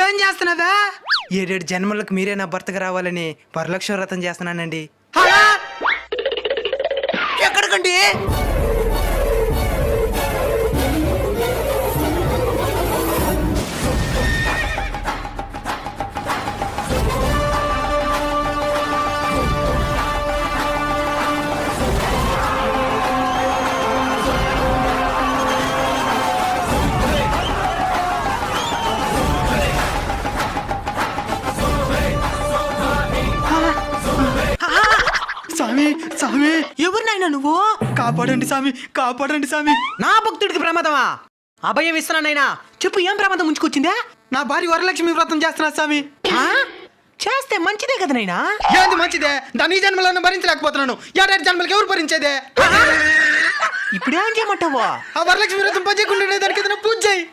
ఇప్పుడేం చేస్తున్నావా? 7 జన్మలకు మీరే నా భర్తగా రావాలని వరలక్ష్మి వ్రతం చేస్తున్నానండి. ఎక్కడికండి? స్వామి స్వామి, ఎవరినైనా నువ్వు? కాపాడండి స్వామి, కాపాడండి స్వామి. నా భక్తుడికి ప్రమాదమా? అభయం ఇస్తున్నానైనా చెప్పు, ఏం ప్రమాదం ముంచుకొచ్చిందా? నా భార్య వరలక్ష్మి వ్రతం చేస్తున్నా స్వామి. చేస్తే మంచిదే కదా నైనా. ఏంది మంచిదే? దాని ఈ జన్మలను భరించలేకపోతున్నాను. 7 జన్మలకి ఎవరు భరించేదే? ఇప్పుడేం చేయమంటావా? ఆ వరలక్ష్మి వ్రతం పని చేయకుండా దానికి ఏదైనా పూజ చేయి.